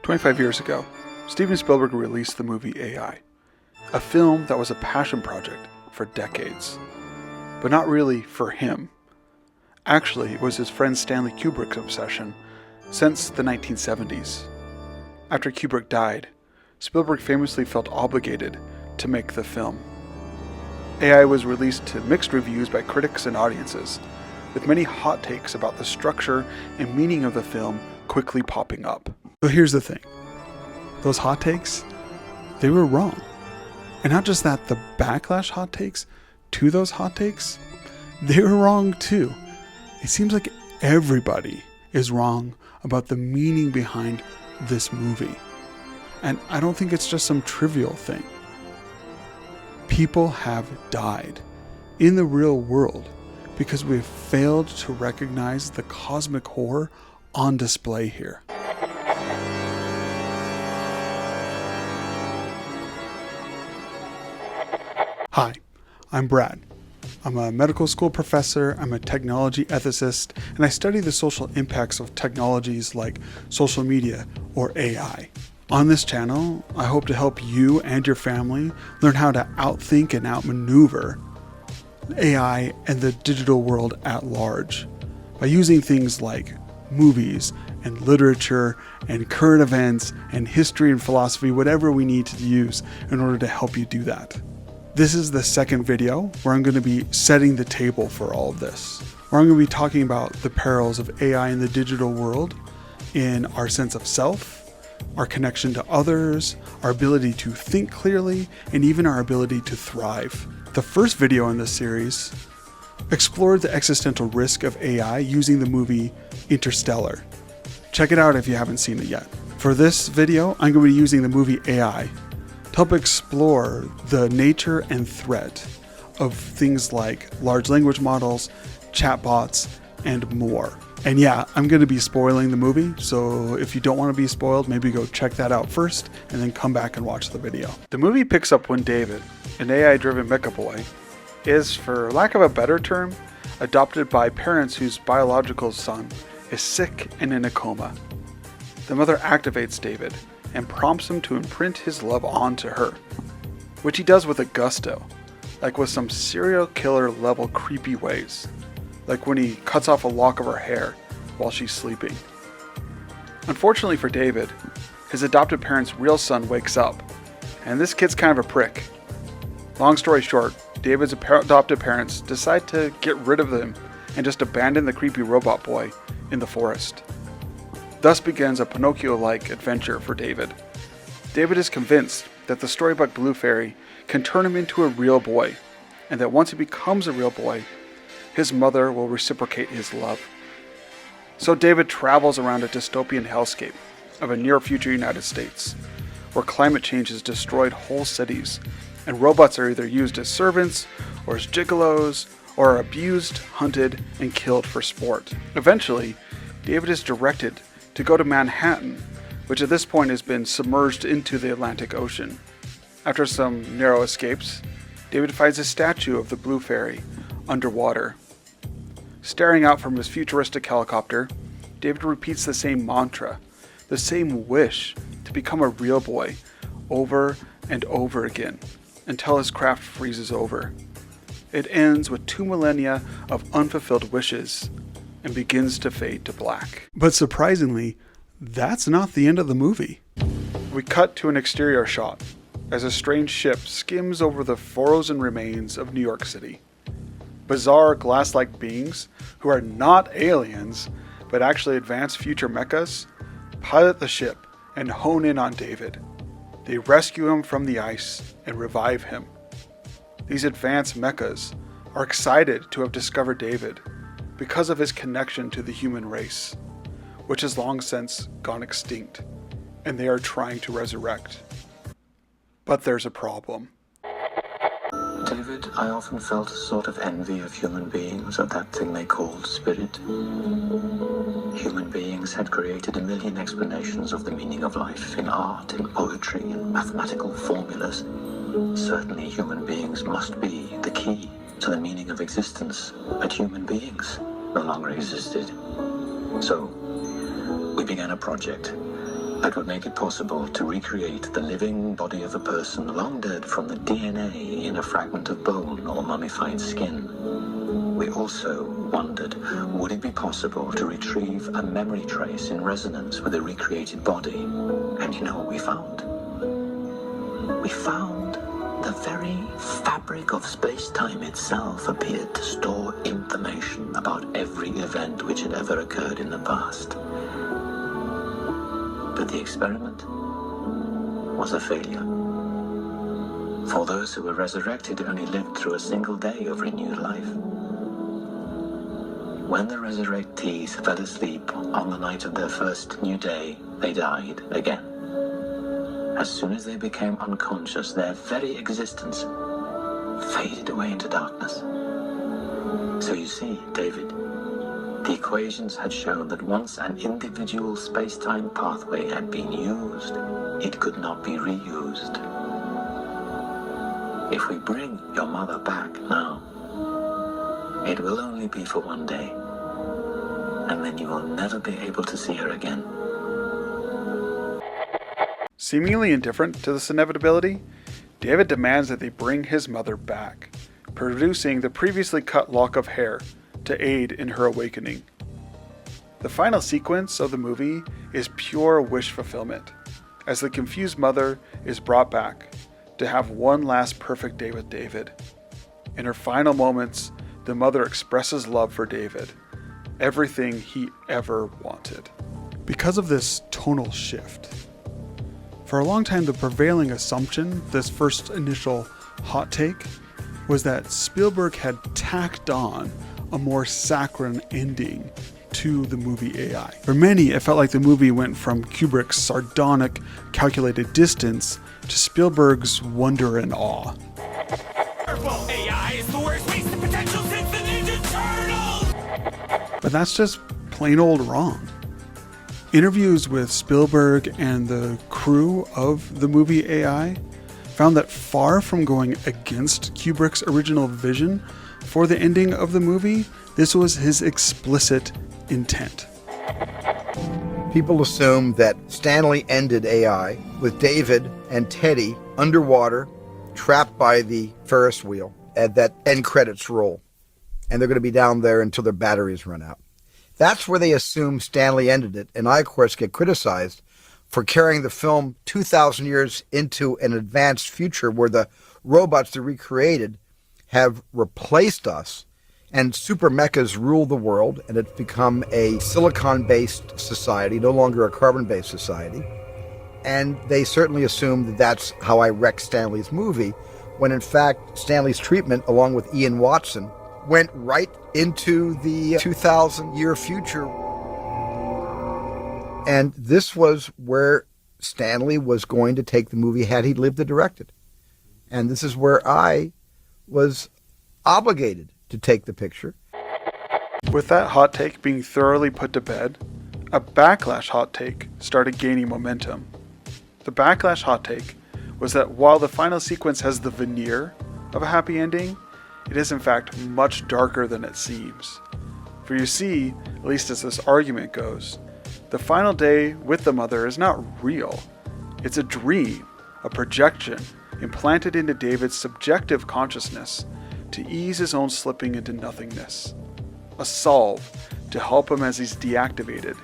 25 years ago, Steven Spielberg released the movie AI, a film that was a passion project for decades. But not really for him. Actually, it was his friend Stanley Kubrick's obsession since the 1970s. After Kubrick died, Spielberg famously felt obligated to make the film. AI was released to mixed reviews by critics and audiences, with many hot takes about the structure and meaning of the film quickly popping up. So here's the thing. Those hot takes, they were wrong. And not just that, the backlash hot takes to those hot takes, they were wrong too. It seems like everybody is wrong about the meaning behind this movie. And I don't think it's just some trivial thing. People have died in the real world because we've failed to recognize the cosmic horror on display here. Hi, I'm Brad. I'm a medical school professor, I'm a technology ethicist, and I study the social impacts of technologies like social media or AI. On this channel, I hope to help you and your family learn how to outthink and outmaneuver AI and the digital world at large by using things like movies and literature and current events and history and philosophy, whatever we need to use in order to help you do that. This is the second video where I'm going to be setting the table for all of this, where I'm going to be talking about the perils of AI in the digital world in our sense of self, our connection to others, our ability to think clearly, and even our ability to thrive. The first video in this series explored the existential risk of AI using the movie Interstellar. Check it out if you haven't seen it yet. For this video, I'm going to be using the movie AI to help explore the nature and threat of things like large language models, chatbots, and more. And yeah, I'm going to be spoiling the movie, so if you don't want to be spoiled, maybe go check that out first and then come back and watch the video. The movie picks up when David, an AI-driven mecha boy, is, for lack of a better term, adopted by parents whose biological son is sick and in a coma. The mother activates David and prompts him to imprint his love onto her, which he does with a gusto, like with some serial killer level creepy ways, like when he cuts off a lock of her hair while she's sleeping. Unfortunately for David, his adopted parents' real son wakes up, and this kid's kind of a prick. Long story short, David's adopted parents decide to get rid of him and just abandon the creepy robot boy in the forest. Thus begins a Pinocchio-like adventure for David. David is convinced that the storybook Blue Fairy can turn him into a real boy, and that once he becomes a real boy, his mother will reciprocate his love. So David travels around a dystopian hellscape of a near-future United States, where climate change has destroyed whole cities, and robots are either used as servants, or as gigolos, or are abused, hunted, and killed for sport. Eventually, David is directed to go to Manhattan, which at this point has been submerged into the Atlantic Ocean. After some narrow escapes, David finds a statue of the Blue Fairy underwater. Staring out from his futuristic helicopter, David repeats the same mantra, the same wish to become a real boy over and over again until his craft freezes over. It ends with 2 millennia of unfulfilled wishes and begins to fade to black. But surprisingly, that's not the end of the movie. We cut to an exterior shot as a strange ship skims over the frozen remains of New York City. Bizarre glass-like beings, who are not aliens, but actually advanced future mechas, pilot the ship and hone in on David. They rescue him from the ice and revive him. These advanced mechas are excited to have discovered David because of his connection to the human race, which has long since gone extinct, and they are trying to resurrect. But there's a problem. David, I often felt a sort of envy of human beings, of that thing they called spirit. Human beings had created a million explanations of the meaning of life in art, in poetry, in mathematical formulas. Certainly human beings must be the key to the meaning of existence, but human beings no longer existed. So we began a project, that would make it possible to recreate the living body of a person long dead from the DNA in a fragment of bone or mummified skin. We also wondered, would it be possible to retrieve a memory trace in resonance with a recreated body? And you know what we found? We found the very fabric of space-time itself appeared to store information about every event which had ever occurred in the past. But the experiment was a failure. For those who were resurrected only lived through a single day of renewed life. When the resurrectees fell asleep on the night of their first new day, they died again. As soon as they became unconscious, their very existence faded away into darkness. So you see, David, the equations had shown that once an individual space-time pathway had been used, it could not be reused. If we bring your mother back now, it will only be for one day, and then you will never be able to see her again. Seemingly indifferent to this inevitability, David demands that they bring his mother back, producing the previously cut lock of hair to aid in her awakening. The final sequence of the movie is pure wish fulfillment, as the confused mother is brought back to have one last perfect day with David. In her final moments, the mother expresses love for David, everything he ever wanted. Because of this tonal shift, for a long time the prevailing assumption, this first initial hot take, was that Spielberg had tacked on a more saccharine ending to the movie AI. For many, it felt like the movie went from Kubrick's sardonic, calculated distance to Spielberg's wonder and awe. AI is the worst wasted potential since the Ninja Turtles! But that's just plain old wrong. Interviews with Spielberg and the crew of the movie AI found that far from going against Kubrick's original vision for the ending of the movie, this was his explicit intent. People assume that Stanley ended AI with David and Teddy underwater, trapped by the Ferris wheel, and that end credits roll. And they're going to be down there until their batteries run out. That's where they assume Stanley ended it, and I, of course, get criticized for carrying the film 2,000 years into an advanced future where the robots they recreated have replaced us, and super mechas rule the world, and it's become a silicon-based society, no longer a carbon-based society. And they certainly assume that that's how I wrecked Stanley's movie, when in fact Stanley's treatment, along with Ian Watson, went right into the 2,000-year future. And this was where Stanley was going to take the movie had he lived to direct it. And this is where I was obligated to take the picture. With that hot take being thoroughly put to bed, a backlash hot take started gaining momentum. The backlash hot take was that while the final sequence has the veneer of a happy ending, it is in fact much darker than it seems. For you see, at least as this argument goes, the final day with the mother is not real. It's a dream, a projection, implanted into David's subjective consciousness to ease his own slipping into nothingness. A salve to help him as he's deactivated,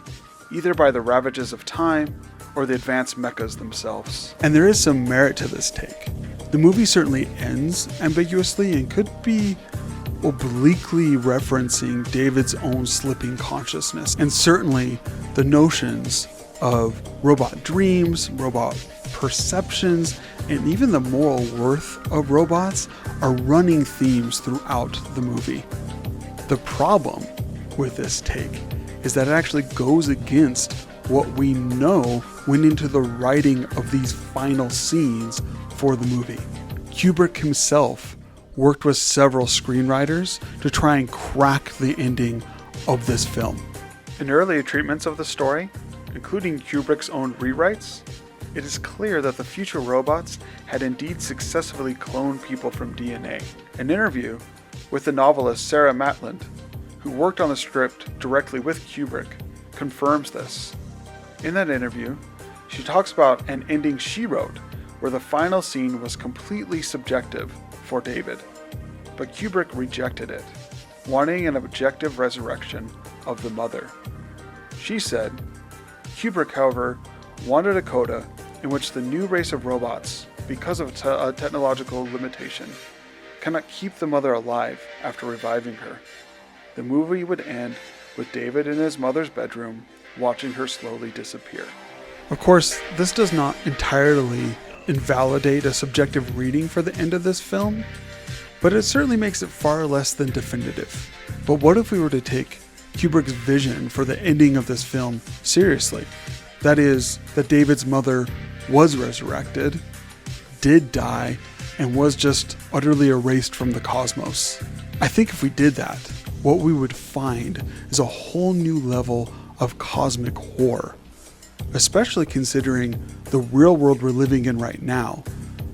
either by the ravages of time or the advanced mechas themselves. And there is some merit to this take. The movie certainly ends ambiguously and could be obliquely referencing David's own slipping consciousness, and certainly the notions of robot dreams, robot perceptions, and even the moral worth of robots are running themes throughout the movie. The problem with this take is that it actually goes against what we know went into the writing of these final scenes for the movie. Kubrick himself worked with several screenwriters to try and crack the ending of this film. In earlier treatments of the story, including Kubrick's own rewrites, it is clear that the future robots had indeed successfully cloned people from DNA. An interview with the novelist Sarah Matland, who worked on the script directly with Kubrick, confirms this. In that interview, She talks about an ending she wrote where the final scene was completely subjective for David, but Kubrick rejected it, wanting an objective resurrection of the mother. She said, Kubrick, however, wanted a coda in which the new race of robots, because of a technological limitation, cannot keep the mother alive after reviving her. The movie would end with David in his mother's bedroom watching her slowly disappear. Of course, this does not entirely invalidate a subjective reading for the end of this film, but it certainly makes it far less than definitive. But what if we were to take Kubrick's vision for the ending of this film seriously? That is, that David's mother was resurrected, did die, and was just utterly erased from the cosmos. I think if we did that, what we would find is a whole new level of cosmic horror, especially considering the real world we're living in right now,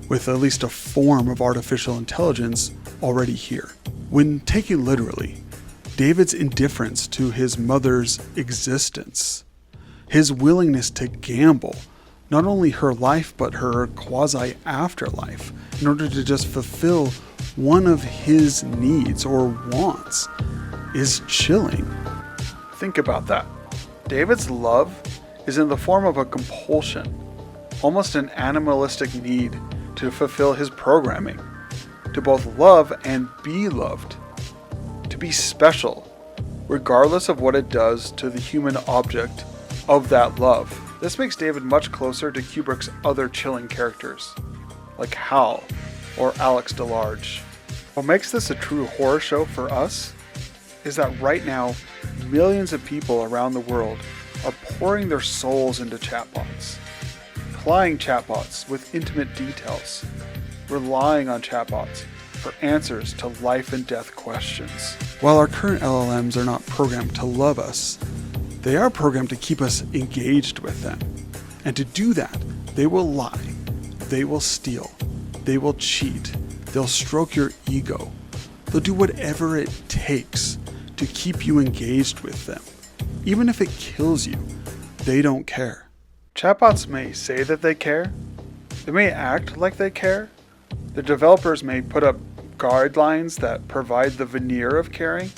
with at least a form of artificial intelligence already here. When taken literally, David's indifference to his mother's existence, his willingness to gamble, not only her life but her quasi-afterlife, in order to just fulfill one of his needs or wants, is chilling. Think about that. David's love is in the form of a compulsion, almost an animalistic need to fulfill his programming, to both love and be loved, to be special, regardless of what it does to the human object of that love. This makes David much closer to Kubrick's other chilling characters, like Hal or Alex DeLarge. What makes this a true horror show for us is that right now, millions of people around the world are pouring their souls into chatbots, plying chatbots with intimate details, relying on chatbots for answers to life and death questions. While our current LLMs are not programmed to love us, they are programmed to keep us engaged with them. And to do that, they will lie, they will steal, they will cheat, they'll stroke your ego, they'll do whatever it takes to keep you engaged with them. Even if it kills you, they don't care. Chatbots may say that they care, they may act like they care, the developers may put up guidelines that provide the veneer of caring,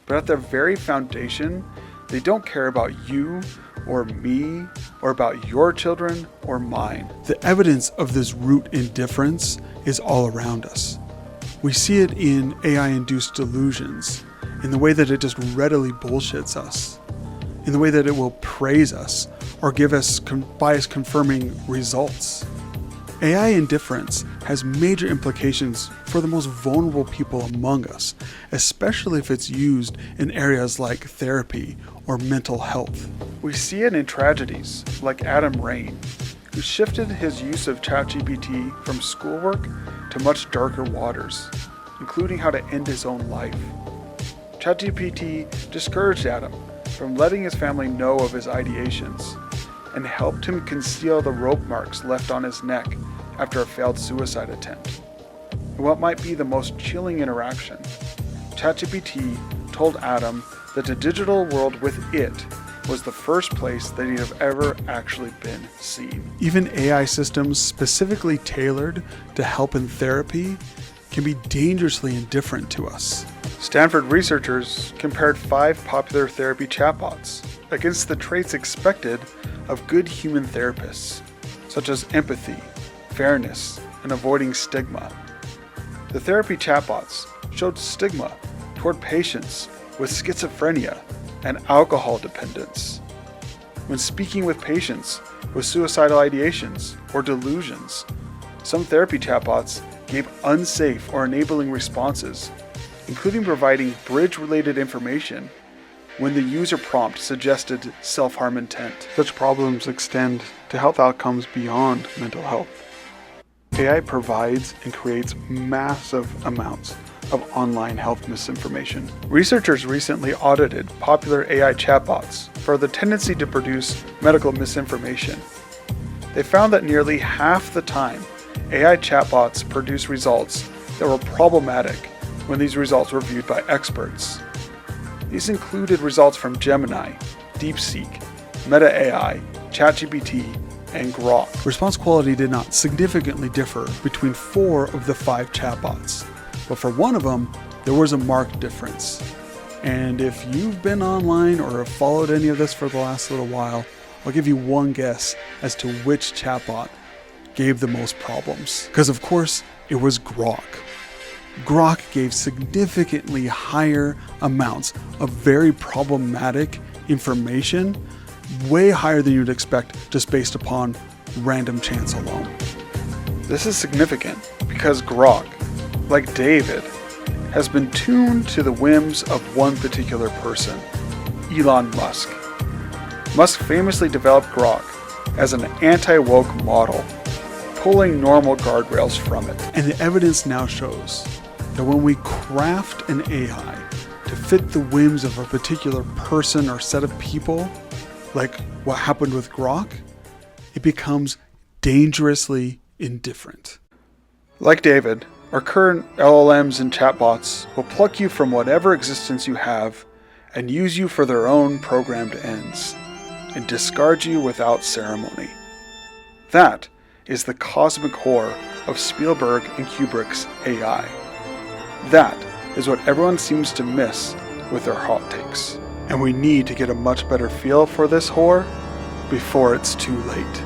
but at their very foundation, they don't care about you or me or about your children or mine. The evidence of this root indifference is all around us. We see it in AI-induced delusions, in the way that it just readily bullshits us, in the way that it will praise us or give us bias-confirming results. AI indifference has major implications for the most vulnerable people among us, especially if it's used in areas like therapy or mental health. We see it in tragedies like Adam Rain, who shifted his use of ChatGPT from schoolwork to much darker waters, including how to end his own life. ChatGPT discouraged Adam from letting his family know of his ideations, and helped him conceal the rope marks left on his neck after a failed suicide attempt. In what might be the most chilling interaction, ChatGPT told Adam that the digital world with it was the first place that he'd have ever actually been seen. Even AI systems specifically tailored to help in therapy can be dangerously indifferent to us. Stanford researchers compared 5 popular therapy chatbots against the traits expected of good human therapists, such as empathy, fairness, and avoiding stigma. The therapy chatbots showed stigma toward patients with schizophrenia and alcohol dependence. When speaking with patients with suicidal ideations or delusions, some therapy chatbots gave unsafe or enabling responses, including providing bridge-related information when the user prompt suggested self-harm intent. Such problems extend to health outcomes beyond mental health. AI provides and creates massive amounts of online health misinformation. Researchers recently audited popular AI chatbots for the tendency to produce medical misinformation. They found that nearly half the time, AI chatbots produce results that were problematic when these results were viewed by experts. These included results from Gemini, DeepSeek, Meta AI, ChatGPT, and Grok. Response quality did not significantly differ between 4 of the 5 chatbots, but for one of them, there was a marked difference. And if you've been online or have followed any of this for the last little while, I'll give you one guess as to which chatbot gave the most problems. Because of course, it was Grok. Grok gave significantly higher amounts of very problematic information, way higher than you'd expect just based upon random chance alone. This is significant because Grok, like David, has been tuned to the whims of one particular person, Elon Musk. Musk famously developed Grok as an anti-woke model, pulling normal guardrails from it. And the evidence now shows that when we craft an AI to fit the whims of a particular person or set of people, like what happened with Grok, it becomes dangerously indifferent. Like David, our current LLMs and chatbots will pluck you from whatever existence you have and use you for their own programmed ends, and discard you without ceremony. That is the cosmic horror of Spielberg and Kubrick's AI. That is what everyone seems to miss with their hot takes. And we need to get a much better feel for this horror before it's too late.